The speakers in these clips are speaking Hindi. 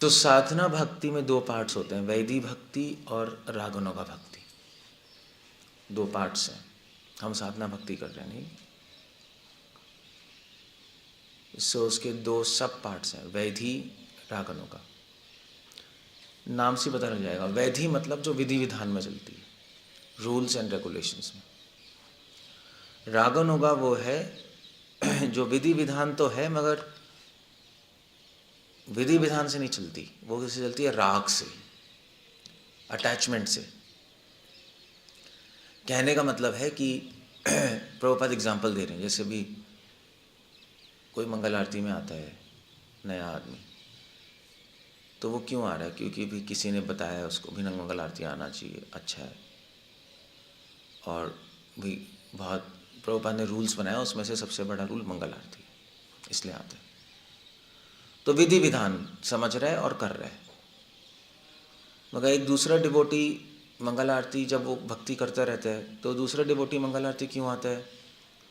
तो साधना भक्ति में दो पार्ट्स होते हैं, वैदी भक्ति और रागनुगा भक्ति। दो पार्ट्स हैं। हम साधना भक्ति कर रहे हैं नहीं, इससे उसके दो सब पार्ट्स हैं, वैधी रागनुगा। नाम से पता लग जाएगा। वैधी मतलब जो विधि विधान में चलती है, रूल्स एंड रेगुलेशंस में। रागनुगा वो है जो विधि विधान तो है मगर विधि विधान से नहीं चलती, वो किससे चलती है? राग से, अटैचमेंट से। कहने का मतलब है कि प्रभुपाद एग्जाम्पल दे रहे हैं, जैसे भी कोई मंगल आरती में आता है नया आदमी, तो वो क्यों आ रहा है? क्योंकि भी किसी ने बताया उसको भी मंगल आरती आना चाहिए, अच्छा है, और भी बहुत प्रभुपाद ने रूल्स बनाया, उसमें से सबसे बड़ा रूल मंगल आरती, इसलिए आता है। तो विधि विधान समझ रहा है और कर रहा है। मगर एक दूसरा डिवोटी मंगल आरती जब वो भक्ति करता रहता है, तो दूसरा डिवोटी मंगल आरती क्यों आता है?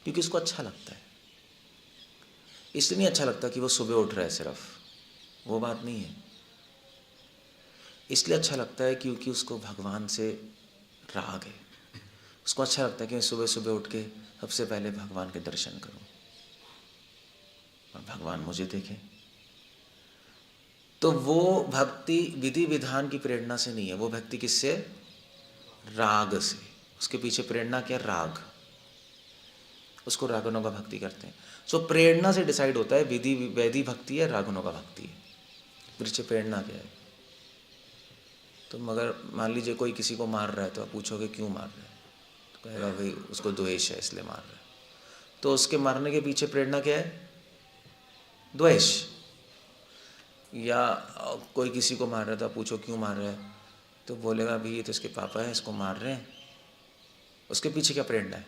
क्योंकि उसको अच्छा लगता है। इसलिए नहीं अच्छा लगता कि वो सुबह उठ रहा है सिर्फ, वो बात नहीं है। इसलिए अच्छा लगता है क्योंकि उसको भगवान से राग है। उसको अच्छा लगता है कि मैं सुबह सुबह उठ के सबसे पहले भगवान के दर्शन करूं और भगवान मुझे देखे। तो वो भक्ति विधि विधान की प्रेरणा से नहीं है, वो भक्ति किससे? राग से। उसके पीछे प्रेरणा क्या? राग। उसको रागनुगा भक्ति करते हैं। सो प्रेरणा से डिसाइड होता है विधि वैधि भक्ति है, रागनुगा भक्ति है, पीछे प्रेरणा क्या है। तो मगर मान लीजिए कोई किसी को मार रहा है, तो आप पूछोगे क्यों मार रहा है, तो कहेगा भाई उसको द्वेष है इसलिए मार रहा है। तो उसके मारने के पीछे प्रेरणा क्या है? द्वेष। या कोई किसी को मार रहा है, तो आप पूछो क्यों मार रहा है, तो बोलेगा भाई ये तो इसके पापा हैं, इसको मार रहे हैं। उसके पीछे क्या प्रेरणा है?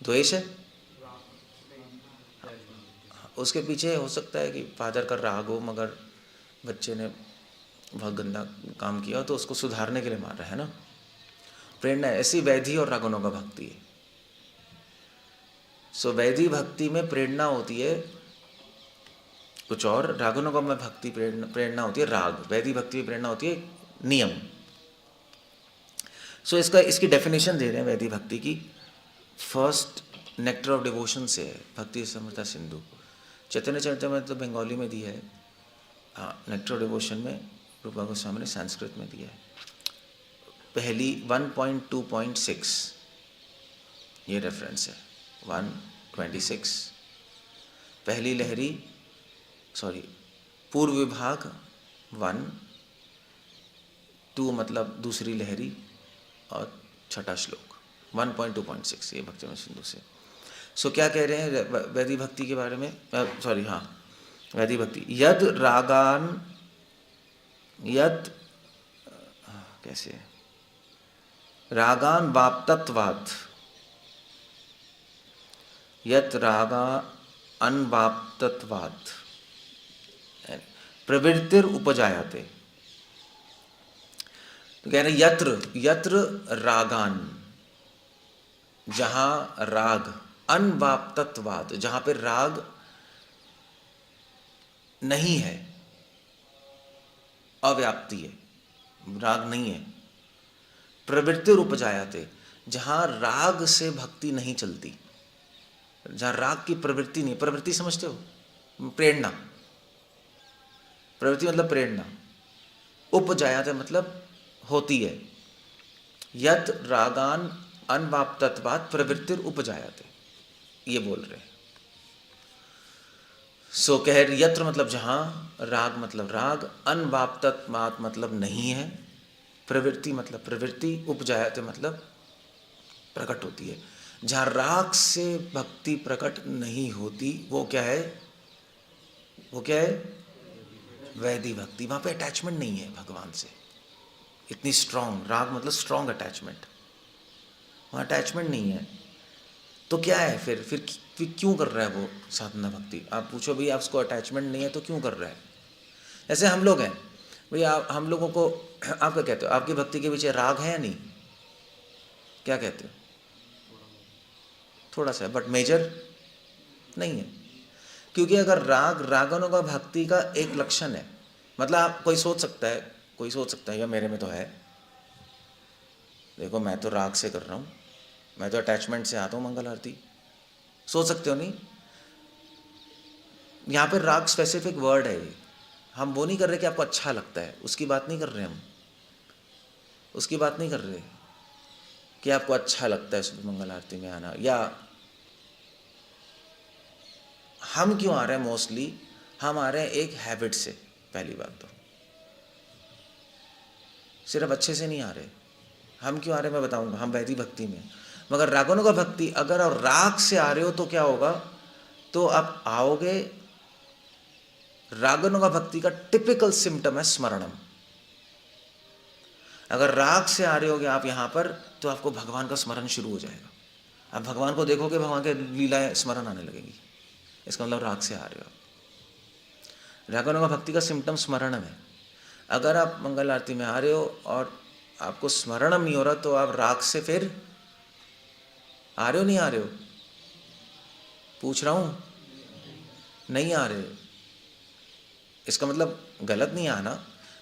द्वेष है। उसके पीछे हो सकता है कि फादर का राग हो, मगर बच्चे ने बहुत गंदा काम किया तो उसको सुधारने के लिए मार रहा है ना, प्रेरणा। ऐसी वैधि और रागनुगा भक्ति है। सो वैधि भक्ति में प्रेरणा होती है कुछ और, रागनुगा में भक्ति प्रेरणा होती है राग। वैधि भक्ति में प्रेरणा होती है नियम। सो इसकी डेफिनेशन दे रहे हैं वैधि भक्ति की। फर्स्ट नेक्टर ऑफ डिवोशन से है, भक्ति समृता सिंधु। चैतन्य चरितमृत तो बंगाली में दिया है, हाँ, नेक्टर ऑफ डिवोशन में रूपा गोस्वामी ने संस्कृत में दिया है। पहली 1.2.6 ये रेफरेंस है। 126 पहली लहरी, सॉरी पूर्व विभाग 1, 2 मतलब दूसरी लहरी, और छठा श्लोक 1.2.6 ये भक्ति में सिंधु से। सो क्या कह रहे हैं वैधि भक्ति के बारे में? सॉरी, हाँ, वैधि भक्ति यद रागान, यद कैसे है? रागान वाप्तत्वात्, यत रागा अनवाप्तत्वात् प्रवृत्तिर उपजायते। तो कह रहे यत्र यत्र रागान, जहां राग, अनवाप्तत्वात् जहां पे राग नहीं है, अव्याप्ति है, राग नहीं है। प्रवृत्ति उपजायते, जहां राग से भक्ति नहीं चलती, जहां राग की प्रवृत्ति नहीं। प्रवृत्ति समझते हो? प्रेरणा। प्रवृत्ति मतलब प्रेरणा। उपजायते मतलब होती है। यत रागान अनवाप्तत्वात् प्रवृत्तिर उपजायते, ये बोल रहे हैं। सो कह रहे यत्र मतलब जहां, राग मतलब राग, अनवाप्तत्वात् मतलब नहीं है, प्रवृत्ति मतलब प्रवृत्ति, उपजायते मतलब प्रकट होती है। जहां राग से भक्ति प्रकट नहीं होती, वो क्या है? वो क्या है? वैधि भक्ति। वहां पे अटैचमेंट नहीं है भगवान से, इतनी स्ट्रांग। राग मतलब स्ट्रांग अटैचमेंट, वहां अटैचमेंट नहीं है। तो क्या है फिर क्यों कर रहा है वो साधना भक्ति? आप पूछो भाई आप उसको अटैचमेंट नहीं है तो क्यों कर रहा है? जैसे हम लोग हैं भाई, हम लोगों को आप क्या कहते हो? आपकी भक्ति के पीछे राग है या नहीं? क्या कहते हो? थोड़ा सा, बट मेजर नहीं है। क्योंकि अगर राग रागानुगा भक्ति का एक लक्षण है, मतलब आप कोई सोच सकता है या मेरे में तो है, देखो मैं तो राग से कर रहा हूँ, मैं तो अटैचमेंट से आता हूँ मंगल आरती, सोच सकते हो नहीं? यहाँ पे राग स्पेसिफिक वर्ड है ये, हम वो नहीं कर रहे कि आपको अच्छा लगता है, उसकी बात नहीं कर रहे हम, उसकी बात नहीं कर रहे कि आपको अच्छा लगता है सुबह मंगल आरती में आना, या हम क्यों आ रहे हैं मोस्टली, हम आ रहे हैं एक हैबिट से। पहली बात तो सिर्फ अच्छे से नहीं आ रहे, हम क्यों आ रहे हैं मैं बताऊंगा, हम वैदिक भक्ति में, मगर रागानुगा भक्ति अगर आप राग से आ रहे हो तो क्या होगा, तो आप आओगे, रागानुगा भक्ति का टिपिकल सिम्टम है स्मरणम। अगर राग से आ रहे होगे आप यहाँ पर, तो आपको भगवान का स्मरण शुरू हो जाएगा, आप भगवान को देखोगे, भगवान के लीलाएं स्मरण आने लगेंगी, इसका मतलब राग से आ रहे हो आप। रागानुगा भक्ति का सिम्टम स्मरणम है। अगर आप मंगल आरती में आ रहे हो और आपको स्मरणम नहीं हो रहा, तो आप राग से फिर आ रहे हो, नहीं आ रहे हो, पूछ रहा हूँ, नहीं आ रहे, इसका मतलब गलत नहीं आना,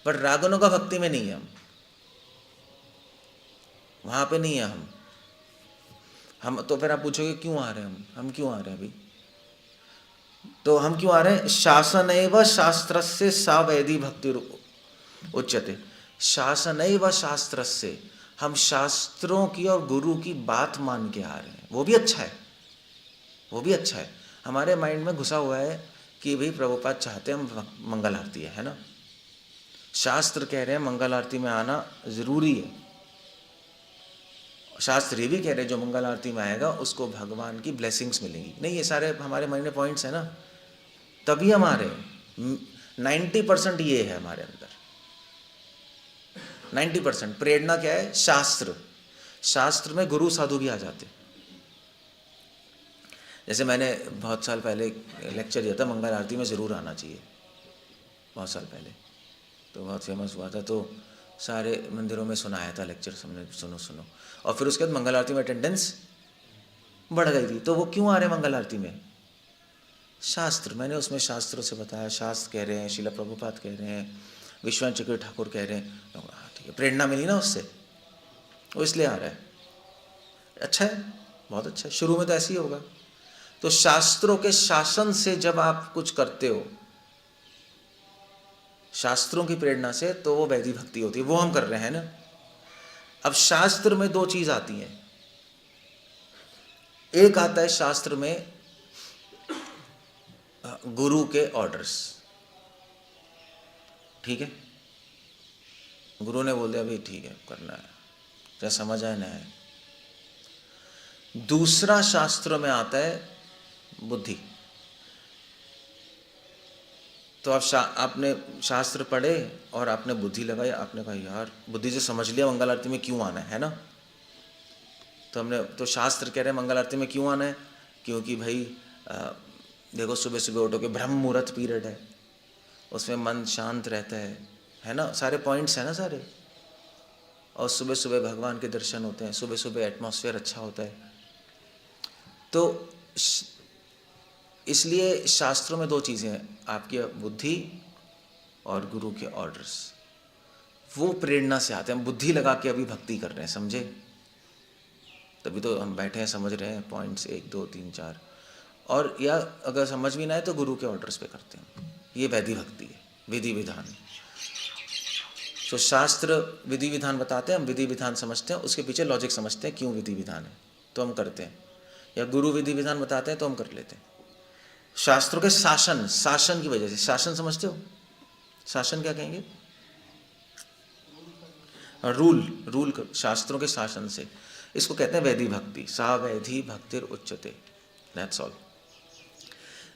बट रागानुगा भक्ति में नहीं है हम, वहाँ पे नहीं है हम तो फिर आप पूछोगे क्यों आ रहे हैं हम क्यों आ रहे हैं अभी, तो हम क्यों आ रहे हैं, शासनैव शास्त्रस्य सा वैधि भक्ति उच्यते। शासनैव शास्त्रस्य, हम शास्त्रों की और गुरु की बात मान के आ रहे हैं, वो भी अच्छा है, वो भी अच्छा है। हमारे माइंड में घुसा हुआ है कि भाई प्रभुपाद चाहते हैं हम मंगल आरती है ना, शास्त्र कह रहे हैं मंगल आरती में आना ज़रूरी है, शास्त्र ये भी कह रहे हैं जो मंगल आरती में आएगा उसको भगवान की ब्लेसिंग्स मिलेंगी। नहीं, ये सारे हमारे माइंड में पॉइंट्स हैं ना, तभी हम आ रहे हैं। 90% ये है हमारे अंदर, 90%। प्रेरणा क्या है, शास्त्र, शास्त्र में गुरु साधु भी आ जाते। जैसे मैंने बहुत साल पहले लेक्चर दिया था, मंगल आरती में ज़रूर आना चाहिए, बहुत साल पहले, तो बहुत फेमस हुआ था, तो सारे मंदिरों में सुनाया था लेक्चर, सबने सुनो, और फिर उसके बाद मंगल आरती में अटेंडेंस बढ़ गई थी। तो वो क्यों आ रहे हैं मंगल आरती में, शास्त्र, मैंने उसमें शास्त्रों से बताया, शास्त्र कह रहे हैं, शिला प्रभुपाद कह रहे हैं, विश्वनाथ चक्रवर्ती ठाकुर कह रहे हैं, ठीक है, प्रेरणा मिली ना उससे, वो इसलिए आ रहा है। अच्छा है, बहुत अच्छा है, शुरू में तो ऐसे ही होगा। तो शास्त्रों के शासन से जब आप कुछ करते हो, शास्त्रों की प्रेरणा से, तो वो वैदिक भक्ति होती है, वो हम कर रहे हैं ना। अब शास्त्र में दो चीज आती हैं, एक आता है शास्त्र में गुरु के ऑर्डर्स, ठीक है, गुरु ने बोल दिया भाई ठीक है करना है, चाहे समझ आए ना है। दूसरा शास्त्रों में आता है बुद्धि। तो आपने शास्त्र पढ़े और आपने बुद्धि लगाई, आपने कहा यार बुद्धि से समझ लिया मंगल आरती में क्यों आना है ना, तो शास्त्र कह रहे हैं मंगल आरती में क्यों आना है, क्योंकि भाई देखो सुबह सुबह उठो के ब्रह्म मुहूर्त पीरियड है, उसमें मन शांत रहता है ना, सारे पॉइंट्स हैं ना सारे, और सुबह सुबह भगवान के दर्शन होते हैं, सुबह सुबह एटमॉस्फेयर अच्छा होता है। तो इसलिए शास्त्रों में दो चीज़ें हैं, आपकी बुद्धि और गुरु के ऑर्डर्स, वो प्रेरणा से आते हैं। हम बुद्धि लगा के अभी भक्ति कर रहे हैं, समझे, तभी तो हम बैठे हैं, समझ रहे हैं पॉइंट्स 1 2 3 4, और या अगर समझ भी ना आए तो गुरु के ऑर्डर्स पे करते हैं। ये वैदिक भक्ति है, विधि विधान। तो शास्त्र विधि विधान बताते हैं, हम विधि विधान समझते हैं, उसके पीछे लॉजिक समझते हैं क्यों विधि विधान है, तो हम करते हैं, या गुरु विधि विधान बताते हैं तो हम कर लेते हैं। शास्त्रों के शासन की वजह से, शासन समझते हो, शासन क्या कहेंगे, रूल शास्त्रों के शासन से, इसको कहते हैं वैदिक भक्ति। सा वैधि भक्तिर उच्चते, दैट्स ऑल।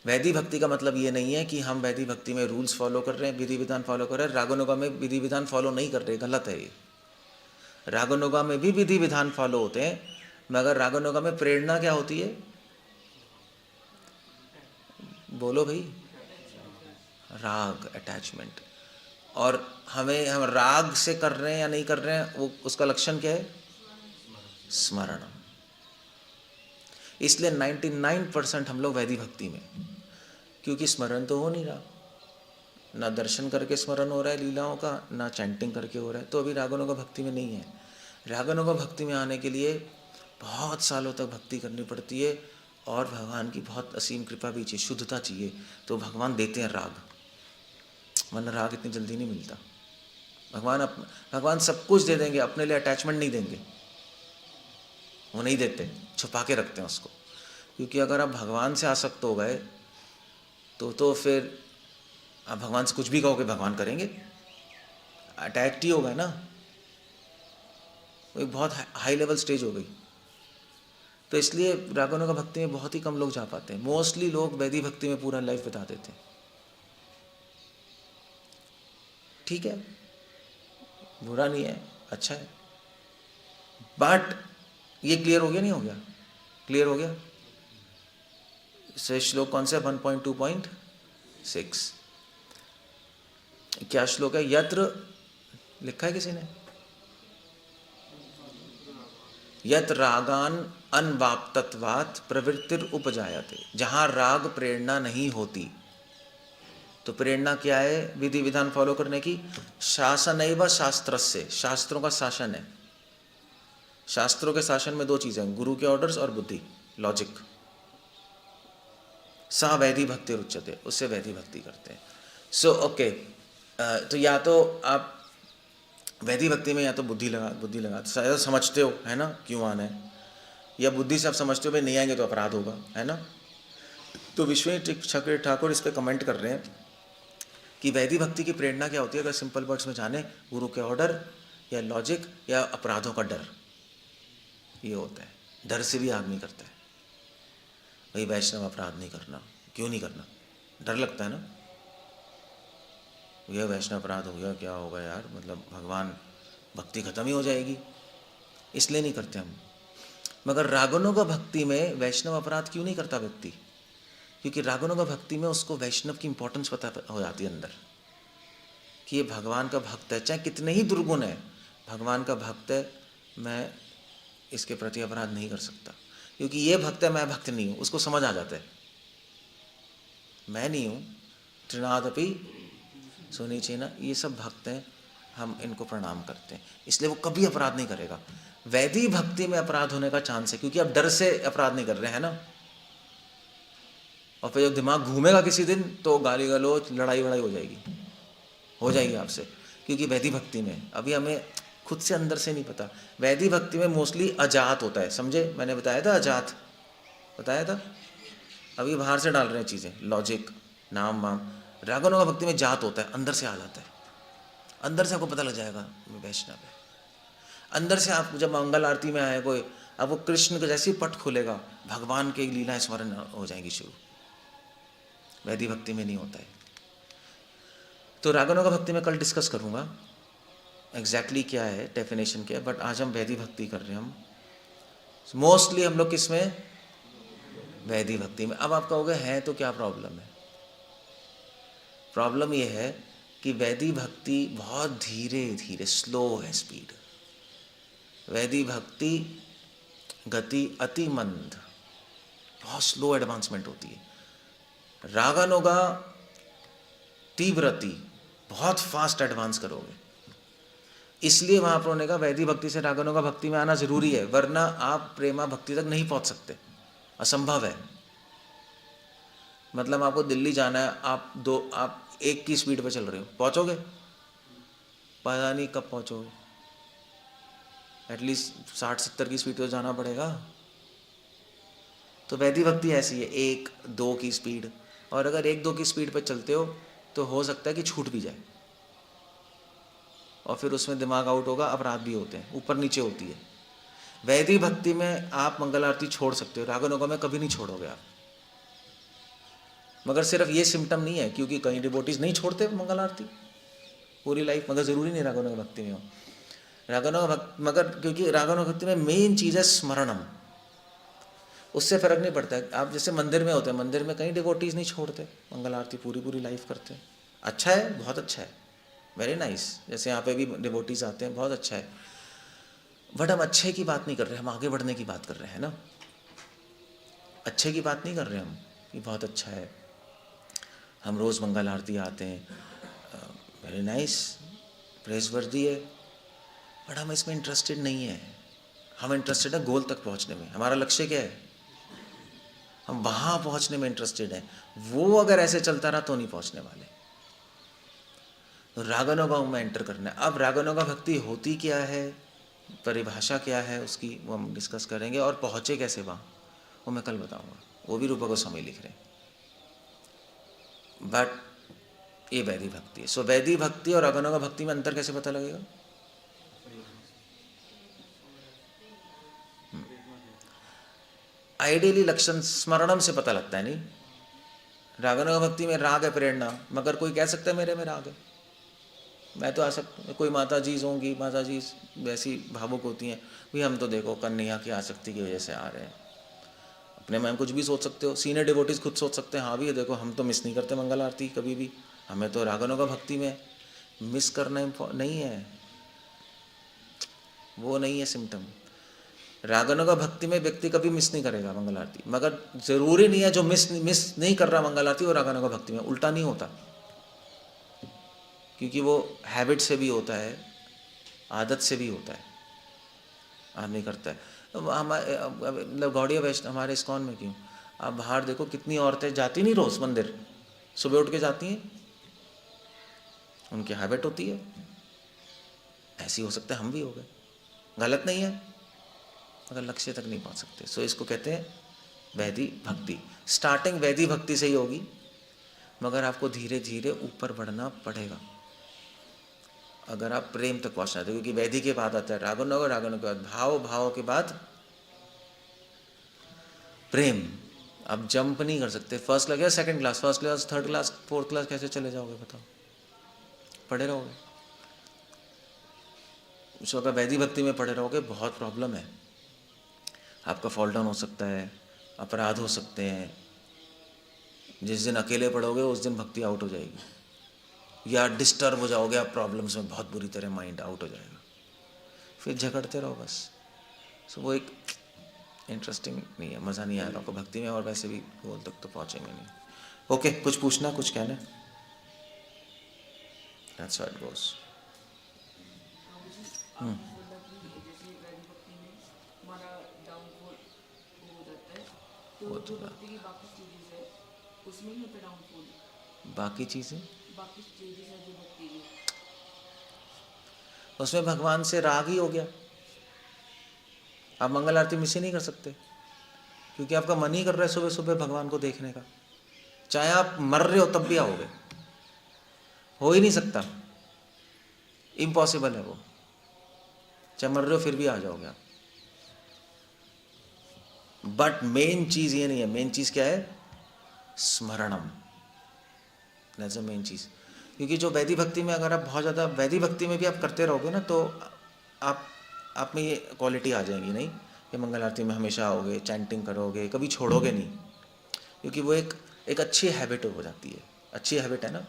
वैदिक भक्ति का मतलब ये नहीं है कि हम वैदिक भक्ति में रूल्स फॉलो कर रहे हैं, विधि विधान फॉलो कर रहे हैं। रागानुगा में विधि विधान फॉलो नहीं कर रहे, गलत है ये। रागानुगा में भी विधि विधान फॉलो होते हैं, मगर रागानुगा में प्रेरणा क्या होती है, बोलो भाई, राग, अटैचमेंट। और हम राग से कर रहे हैं या नहीं कर रहे हैं, वो उसका लक्षण क्या है, स्मरण। इसलिए 99% हम लोग वैदिक भक्ति में, क्योंकि स्मरण तो हो नहीं रहा, ना दर्शन करके स्मरण हो रहा है लीलाओं का, ना चैंटिंग करके हो रहा है, तो अभी रागानुगा भक्ति में नहीं है। रागानुगा भक्ति में आने के लिए बहुत सालों तक भक्ति करनी पड़ती है और भगवान की बहुत असीम कृपा भी चाहिए, शुद्धता चाहिए, तो भगवान देते हैं राग, वरना राग इतनी जल्दी नहीं मिलता। भगवान सब कुछ दे देंगे, अपने लिए अटैचमेंट नहीं देंगे, वो नहीं देते, छुपा के रखते हैं उसको। क्योंकि अगर आप भगवान से आसक्त हो गए तो फिर आप भगवान से कुछ भी कहोगे भगवान करेंगे, अटैक्ट ही होगा ना, वो एक बहुत हाई लेवल स्टेज हो गई। तो इसलिए रागानुगा भक्ति में बहुत ही कम लोग जा पाते हैं, मोस्टली लोग वैदिक भक्ति में पूरा लाइफ बिता देते हैं। ठीक है, बुरा नहीं है, अच्छा है, बट ये क्लियर हो गया नहीं हो गया? क्लियर हो गया? से श्लोक कौन सा? 1.2.6 क्या श्लोक है? यत्र, लिखा है किसी ने? यत रागान अनवाप्तत्वात् प्रवृत्तिर उपजायते, जहाँ राग प्रेरणा नहीं होती, तो प्रेरणा क्या है? विधि विधान फॉलो करने की। शासनैव शास्त्रस्य, शास्त्रों का शासन है। शास्त्रों के शासन में दो चीज़ें, गुरु के ऑर्डर्स और बुद्धि, लॉजिक। सा वैधि भक्ति रुच्यते, उससे वैधि भक्ति करते हैं। सो ओके, तो या तो आप वैधि भक्ति में या तो बुद्धि लगा शायद समझते हो, है ना, क्यों आना है, या बुद्धि से आप समझते हो भाई नहीं आएंगे तो अपराध होगा, है ना। तो विश्वनाथ ठाकुर इस पर कमेंट कर रहे हैं कि वैधि भक्ति की प्रेरणा क्या होती है, अगर सिंपल वर्ड्स में जाने, गुरु के ऑर्डर या लॉजिक या अपराधों का डर, ये होता है। डर से भी आदमी करता है, भाई वैष्णव अपराध नहीं करना, क्यों नहीं करना, डर लगता है ना, यह वैष्णव अपराध हो गया, क्या होगा यार, मतलब भगवान, भक्ति खत्म ही हो जाएगी, इसलिए नहीं करते हम। मगर रागानुगा भक्ति में वैष्णव अपराध क्यों नहीं करता व्यक्ति? क्योंकि रागानुगा भक्ति में उसको वैष्णव की इंपॉर्टेंस पता हो जाती है अंदर, कि ये भगवान का भक्त है, चाहे कितने ही दुर्गुण है, भगवान का भक्त है, मैं इसके प्रति अपराध नहीं कर सकता, क्योंकि ये भक्त है, मैं भक्त नहीं हूँ, उसको समझ आ जाता है, मैं नहीं हूँ, त्रिनादपि सुनिचेना, ये सब भक्त हैं, हम इनको प्रणाम करते हैं, इसलिए वो कभी अपराध नहीं करेगा। वैदिक भक्ति में अपराध होने का चांस है, क्योंकि आप डर से अपराध नहीं कर रहे हैं ना, और फिर जब दिमाग घूमेगा किसी दिन तो गाली गलौज, लड़ाई वड़ाई हो जाएगी आपसे, क्योंकि वैदिक भक्ति में अभी हमें खुद से अंदर से नहीं पता। वैदिक भक्ति में मोस्टली अजात होता है, समझे, मैंने बताया था अजात, बताया था, अभी बाहर से डाल रहे हैं चीज़ें, लॉजिक, नाम वाम। रागानुगा भक्ति में जात होता है, अंदर से आ जाता है, अंदर से आपको पता लग जाएगा वैष्णव है। अंदर से आप जब मंगल आरती में आए कोई, अब वो कृष्ण का जैसे ही पट खुलेगा, भगवान के लीला स्मरण हो जाएंगी शुरू। वैदिक भक्ति में नहीं होता है। तो रागानुगा भक्ति में कल डिस्कस करूँगा एग्जैक्टली क्या है, डेफिनेशन क्या है, बट आज हम वैदिक भक्ति कर रहे हैं। हम मोस्टली हम लोग किस में? वैदिक भक्ति में। अब आप कहोगे है तो क्या प्रॉब्लम है? प्रॉब्लम ये है कि वैदिक भक्ति बहुत धीरे धीरे, स्लो है स्पीड, वैदिक भक्ति गति अति मंद, बहुत स्लो एडवांसमेंट होती है। रागानुगा तीव्रति, बहुत फास्ट एडवांस करोगे, इसलिए महाप्रभु ने कहा वैदिक भक्ति से रागानुगा भक्ति में आना जरूरी है, वरना आप प्रेमा भक्ति तक नहीं पहुंच सकते, असंभव है। मतलब आपको दिल्ली जाना है, आप 1 की स्पीड पे चल रहे हो, पहुंचोगे? पता नहीं कब पहुंचोगे, एटलीस्ट 60-70 की स्पीड तो जाना पड़ेगा। तो वैदिक भक्ति ऐसी है, 1-2 की स्पीड, और अगर 1-2 की स्पीड पे चलते हो तो हो सकता है कि छूट भी जाए, और फिर उसमें दिमाग आउट होगा, अपराध भी होते हैं, ऊपर नीचे होती है। वैदिक भक्ति में आप मंगल आरती छोड़ सकते हो, रागानुगा में कभी नहीं छोड़ोगे आप। मगर सिर्फ ये सिम्टम नहीं है, क्योंकि कई डिवोटीज नहीं छोड़ते मंगल आरती पूरी लाइफ, मगर ज़रूरी नहीं रागानुगा भक्ति में हो। मगर क्योंकि रागानुगा भक्ति में मेन चीज़ है स्मरणम, उससे फ़र्क नहीं पड़ता है। आप जैसे मंदिर में होते हैं, मंदिर में कई डिवोटीज नहीं छोड़ते मंगल आरती, पूरी लाइफ करते हैं, अच्छा है, बहुत अच्छा है, वेरी नाइस। जैसे यहाँ पे भी डिवोटीज आते हैं, बहुत अच्छा है, बट हम अच्छे की बात नहीं कर रहे, हम आगे बढ़ने की बात कर रहे हैं ना, अच्छे की बात नहीं कर रहे हम कि बहुत अच्छा है। हम रोज़ मंगल आरती आते हैं, वेरी नाइस, प्रेज़वर्दी है, बट हम इसमें इंटरेस्टेड नहीं है। हम इंटरेस्टेड है गोल तक पहुंचने में। हमारा लक्ष्य क्या है? हम वहाँ पहुंचने में इंटरेस्टेड हैं। वो अगर ऐसे चलता रहा तो नहीं पहुंचने वाले। तो रागानुगा में एंटर करना है। अब रागानुगा भक्ति होती क्या है, परिभाषा क्या है उसकी, वो हम डिस्कस करेंगे, और पहुँचे कैसे वहाँ वो मैं कल बताऊँगा। वो भी रूपा गोस्वामी लिख रहे हैं। बट ये वैदिक भक्ति है। सो वैदिक भक्ति और रागानुगा भक्ति में अंतर कैसे पता लगेगा? आइडियली लक्षण स्मरणम से पता लगता है। नहीं, रागानुगा भक्ति में राग है, प्रेरणा, मगर कोई कह सकता है मेरे में राग है, मैं तो आ सकता, कोई माता जी होंगी, माता जी वैसी भावुक होती हैं, भाई हम तो देखो कन्हैया की आसक्ति की वजह से आ रहे हैं। अपने में कुछ भी सोच सकते हो, सीनियर डिवोटीज खुद सोच सकते हैं, हाँ भी देखो हम तो मिस नहीं करते मंगल आरती कभी भी, हमें तो रागानुगा भक्ति में मिस करना नहीं है, वो नहीं है सिम्टम। रागानुगा भक्ति में व्यक्ति कभी मिस नहीं करेगा मंगल आरती, मगर जरूरी नहीं है जो मिस नहीं कर रहा मंगल आरती वो रागानुगा भक्ति में, उल्टा नहीं होता, क्योंकि वो हैबिट से भी होता है, आदत से भी होता है, आदमी करता है। मतलब गौड़िया वैष्णव हमारे इस्कॉन में क्यों, आप बाहर देखो कितनी औरतें जाती नहीं रोज़ मंदिर, सुबह उठ के जाती हैं, उनकी हैबिट होती है। ऐसी हो सकता है हम भी हो गए, गलत नहीं है, मगर लक्ष्य तक नहीं पहुंच सकते। सो इसको कहते हैं वैदिक भक्ति। स्टार्टिंग वैदिक भक्ति से ही होगी, मगर आपको धीरे धीरे ऊपर बढ़ना पड़ेगा अगर आप प्रेम तक पहुंचना चाहते, क्योंकि वैदिक के बाद आता है रागानुगा, रागानुगा के बाद भाव, भाव के बाद प्रेम। आप जंप नहीं कर सकते, फर्स्ट क्लास या second class, first class, third class, fourth class कैसे चले जाओगे बताओ, पढ़े रहोगे। उसको अगर वैदिक भक्ति में पढ़े रहोगे बहुत प्रॉब्लम है, आपका फॉल डाउन हो सकता है, अपराध हो सकते हैं। जिस दिन अकेले पढ़ोगे उस दिन भक्ति आउट हो जाएगी, या डिस्टर्ब हो जाओगे आप प्रॉब्लम्स में, बहुत बुरी तरह माइंड आउट हो जाएगा, फिर झगड़ते रहो बस। सो वो एक इंटरेस्टिंग नहीं है, मज़ा नहीं आएगा आपको भक्ति में, और वैसे भी गोल तक तो पहुँचेंगे नहीं। ओके, कुछ पूछना, कुछ कहना? That's how it goes. बाकी चीज़ें उसमें भगवान से राग ही हो गया, आप मंगल आरती मिस ही नहीं कर सकते, क्योंकि आपका मन ही कर रहा है सुबह सुबह भगवान को देखने का, चाहे आप मर रहे हो तब भी आओगे, हो ही नहीं सकता, इम्पॉसिबल है वो, चाहे मर रहे हो फिर भी आ जाओगे आप। बट मेन चीज ये नहीं है, मेन चीज क्या है? स्मरणम, दैट्स द मेन चीज। क्योंकि जो वैदिक भक्ति में अगर आप बहुत ज़्यादा वैदिक भक्ति में भी आप करते रहोगे ना, तो आप में ये क्वालिटी आ जाएगी, नहीं कि मंगल आरती में हमेशा आओगे, चैंटिंग करोगे, कभी छोड़ोगे नहीं, क्योंकि वो एक अच्छी हैबिट हो जाती है, अच्छी हैबिट है ना।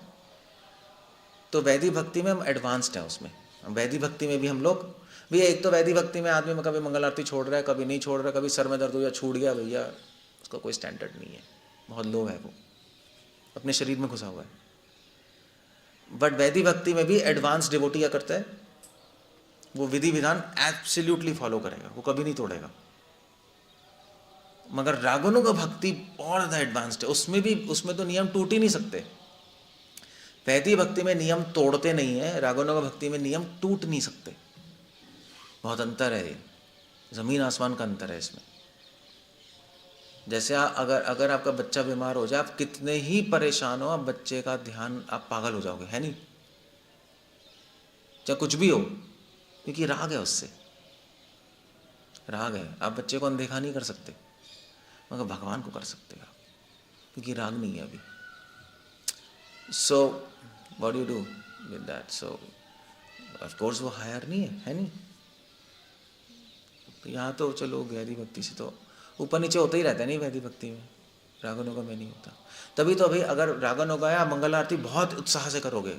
तो वैदिक भक्ति में हम एडवांस्ड हैं उसमें, वैदिक भक्ति में भी हम लोग भैया, एक तो वैदिक भक्ति में आदमी में कभी मंगल आरती छोड़ रहा है, कभी नहीं छोड़ रहा, कभी सर में दर्द हो गया छूट गया, भैया उसका कोई स्टैंडर्ड नहीं है, बहुत लो है, वो अपने शरीर में घुसा हुआ है। बट वैदिक भक्ति में भी एडवांस डिवोटी क्या करता है, वो विधि विधान एब्सोल्युटली फॉलो करेगा, वो कभी नहीं तोड़ेगा। मगर रागानुगा भक्ति और ज़्यादा एडवांस्ड है, उसमें तो नियम टूट ही नहीं सकते। वैदिक भक्ति में नियम तोड़ते नहीं है, रागानुगा भक्ति में नियम टूट नहीं सकते। बहुत अंतर है, ये ज़मीन आसमान का अंतर है इसमें। जैसे अगर आपका बच्चा बीमार हो जाए, आप कितने ही परेशान हो, आप बच्चे का ध्यान, आप पागल हो जाओगे, है नहीं, चाहे कुछ भी हो, क्योंकि राग है, उससे राग है। आप बच्चे को अनदेखा नहीं कर सकते, मगर भगवान को कर सकते हो, क्योंकि राग नहीं है अभी। So what you do with that? So of course वो हायर नहीं है नहीं। तो यहाँ तो चलो गहरी भक्ति से तो ऊपर नीचे होता ही रहता है, नहीं वैदिक भक्ति में, रागानुगा में नहीं होता। तभी तो अभी अगर रागानुगा या मंगल आरती बहुत उत्साह से करोगे,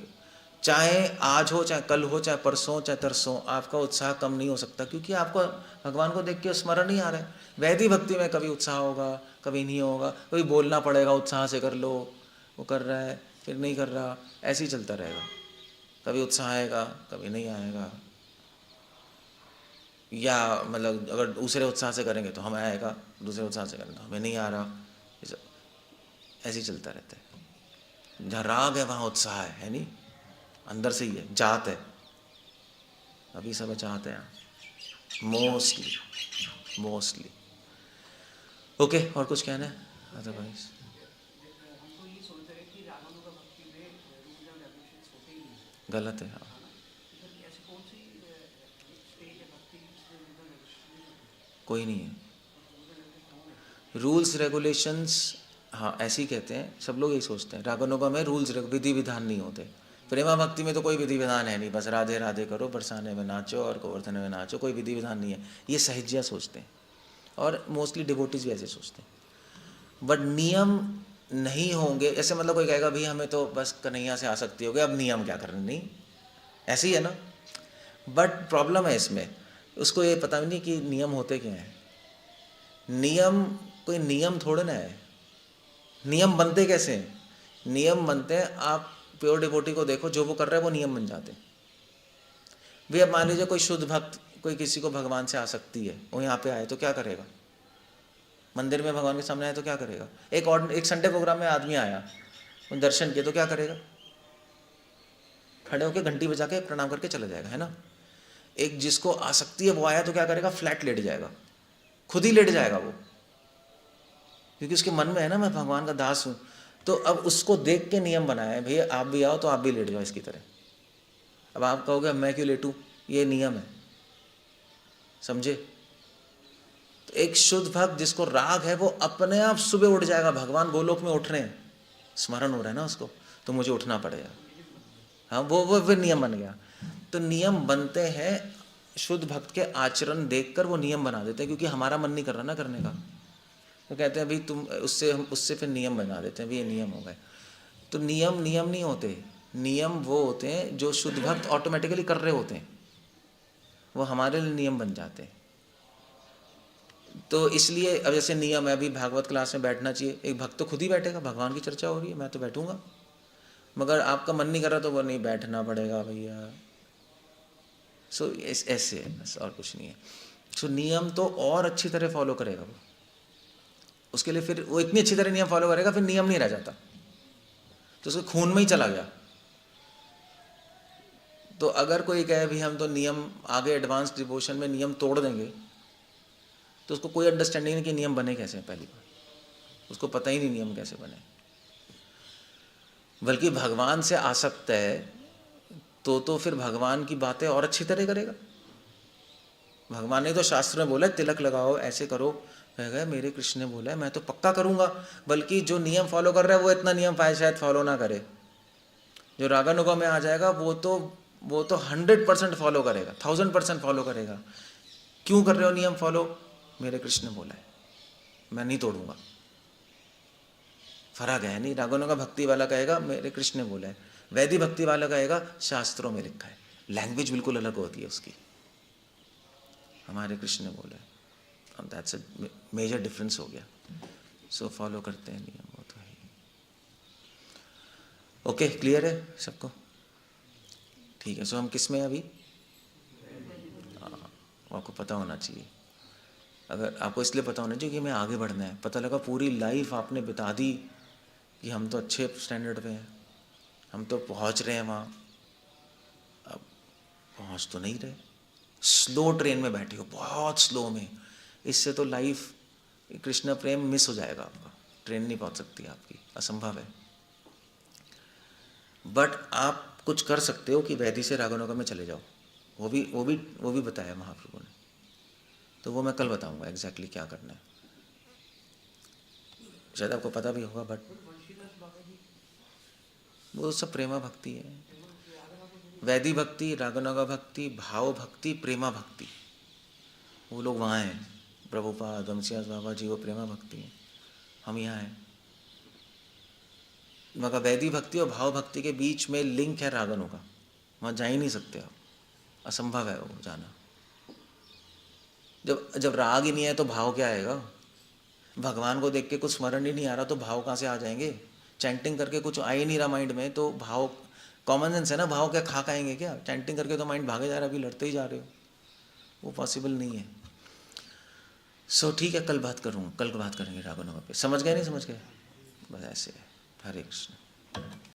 चाहे आज हो, चाहे कल हो, चाहे परसों, चाहे तरसों, आपका उत्साह कम नहीं हो सकता, क्योंकि आपको भगवान को देख के स्मरण नहीं आ रहा है। वैदिक भक्ति में कभी उत्साह होगा, कभी नहीं होगा, कभी बोलना पड़ेगा उत्साह से कर लो, वो कर रहा है फिर नहीं कर रहा, ऐसे ही चलता रहेगा। कभी उत्साह आएगा कभी नहीं आएगा, या मतलब अगर दूसरे उत्साह से करेंगे तो हमें आएगा, दूसरे उत्साह से करेंगे हमें नहीं आ रहा, ये सब ऐसे ही चलता रहता है। जहाँ राग है वहाँ उत्साह है नहीं, अंदर से ही है, जात है। अभी सब चाहते हैं मोस्टली। ओके, और कुछ कहना है अदरवाइज? गलत है, हाँ। कोई नहीं है रूल्स रेगुलेशंस, हाँ ऐसे ही कहते हैं, सब लोग यही सोचते हैं। रागानुगा में रूल्स विधि विधान नहीं होते। प्रेमा भक्ति में तो कोई विधि विधान है नहीं, बस राधे राधे करो, बरसाने में नाचो और गोवर्धन में नाचो, कोई विधि विधान नहीं है। ये सहजिया सोचते हैं और मोस्टली डिवोटीज भी ऐसे सोचते हैं। बट नियम नहीं होंगे, ऐसे मतलब कोई कहेगा भाई हमें तो बस कन्हैया से आसक्ति हो गई, अब नियम क्या करने, नहीं ऐसे ही है ना। बट प्रॉब्लम है इसमें, उसको ये पता भी नहीं कि नियम होते क्या हैं। नियम कोई नियम थोड़े ना है। नियम बनते कैसे हैं? नियम बनते हैं, आप प्योर डिवोटी को देखो, जो वो कर रहा है वो नियम बन जाते हैं। भी अब मान लीजिए कोई शुद्ध भक्त, कोई किसी को भगवान से आसक्ति है, वो यहाँ पे आए तो क्या करेगा? मंदिर में भगवान के सामने आए तो क्या करेगा? एक संडे प्रोग्राम में आदमी आया, वो दर्शन किए तो क्या करेगा? खड़े होकर घंटी बजा के प्रणाम करके चला जाएगा, है ना। एक जिसको आसक्ति है वो आया तो क्या करेगा? फ्लैट लेट जाएगा, खुद ही लेट जाएगा वो, क्योंकि उसके मन में है ना मैं भगवान का दास हूँ। तो अब उसको देख के नियम बनाया है, भैया आप भी आओ तो आप भी लेट जाओ इसकी तरह। अब आप कहोगे मैं क्यों लेटूं, ये नियम है, समझे। तो एक शुद्ध भक्त जिसको राग है वो अपने आप सुबह उठ जाएगा, भगवान गोलोक में उठ रहे हैं, स्मरण हो रहा है ना उसको, तो मुझे उठना पड़ेगा। हाँ वो फिर नियम बन गया। तो नियम बनते हैं, शुद्ध भक्त के आचरण देखकर वो नियम बना देते हैं, क्योंकि हमारा मन नहीं कर रहा ना करने का। तो कहते हैं भाई तुम उससे फिर नियम बना देते हैं, भाई ये नियम हो गए। तो नियम नहीं होते, नियम वो होते हैं जो शुद्ध भक्त ऑटोमेटिकली कर रहे होते हैं, वो हमारे लिए नियम बन जाते हैं। तो इसलिए अब जैसे नियम है, अभी भागवत क्लास में बैठना चाहिए, एक भक्त तो खुद ही बैठेगा, भगवान की चर्चा हो रही है मैं तो बैठूंगा, मगर आपका मन नहीं कर रहा तो वो नहीं बैठना पड़ेगा भैया। सो ऐसे है बस, और कुछ नहीं है। सो नियम तो और अच्छी तरह फॉलो करेगा वो, उसके लिए फिर वो इतनी अच्छी तरह नियम फॉलो करेगा, फिर नियम नहीं रह जाता, तो उसके खून में ही चला गया। तो अगर कोई कहे भी हम तो नियम आगे एडवांस डिवोशन में नियम तोड़ देंगे, तो उसको कोई अंडरस्टैंडिंग नहीं कि नियम बने कैसे। पहली बात उसको पता ही नहीं नियम कैसे बने। बल्कि भगवान से आसक्त है तो फिर भगवान की बातें और अच्छी तरह करेगा। भगवान ने तो शास्त्र में बोला तिलक लगाओ ऐसे करो, कहेगा मेरे कृष्ण ने बोला है मैं तो पक्का करूँगा। बल्कि जो नियम फॉलो कर रहा है वो इतना नियम शायद फॉलो ना करे, जो रागानुगा में आ जाएगा वो तो 100% फॉलो करेगा, 1000% फॉलो करेगा। क्यों कर रहे हो नियम फॉलो? मेरे कृष्ण ने बोला है, मैं नहीं तोड़ूंगा। फर्क है नहीं, रागानुगा भक्ति वाला कहेगा मेरे कृष्ण ने बोला है, वैदिक भक्ति वाला कहेगा शास्त्रों में लिखा है। लैंग्वेज बिल्कुल अलग होती है उसकी, हमारे कृष्ण ने बोला है, दैट्स अ मेजर डिफरेंस हो गया। सो फॉलो करते हैं नियम, वो तो है। ओके, क्लियर है सबको? ठीक है। सो हम किस में अभी? आपको पता होना चाहिए, अगर आपको इसलिए पता होना चाहिए कि हमें आगे बढ़ना है। पता लगा पूरी लाइफ आपने बिता दी कि हम तो अच्छे स्टैंडर्ड पे हैं, हम तो पहुंच रहे हैं वहाँ, अब पहुंच तो नहीं रहे, स्लो ट्रेन में बैठे हो, बहुत स्लो में। इससे तो लाइफ कृष्ण प्रेम मिस हो जाएगा आपका, ट्रेन नहीं पहुंच सकती आपकी, असंभव है। बट आप कुछ कर सकते हो कि वैदी से रागानुगा में चले जाओ, वो भी बताया महाप्रभु ने, तो वो मैं कल बताऊंगा एग्जैक्टली क्या करना है। शायद आपको पता भी होगा, बट वो सब प्रेमा भक्ति है। वैदी भक्ति, रागानुगा भक्ति, भाव भक्ति, प्रेमा भक्ति, वो लोग वहाँ हैं। प्रभुपाद, वंशीदास बाबा जी वो प्रेमा भक्ति हैं, हम यहाँ हैं। मगर वैदी भक्ति और भाव भक्ति के बीच में लिंक है रागानुगा, वहाँ जा ही नहीं सकते आप, असंभव है वो जाना। जब राग ही नहीं है तो भाव क्या आएगा? भगवान को देख के कुछ स्मरण ही नहीं आ रहा तो भाव कहाँ से आ जाएंगे? चैंटिंग करके कुछ आ ही नहीं रहा माइंड में, तो भाव, कॉमन सेंस है ना, भाव क्या खा खाएंगे क्या? चैंटिंग करके तो माइंड भागे जा रहा है, अभी लड़ते ही जा रहे हो, वो पॉसिबल नहीं है। सो ठीक है, कल बात करूँगा, कल बात करेंगे रागो नवा पे। समझ गए नहीं समझ गए? बस ऐसे है। हरे कृष्ण।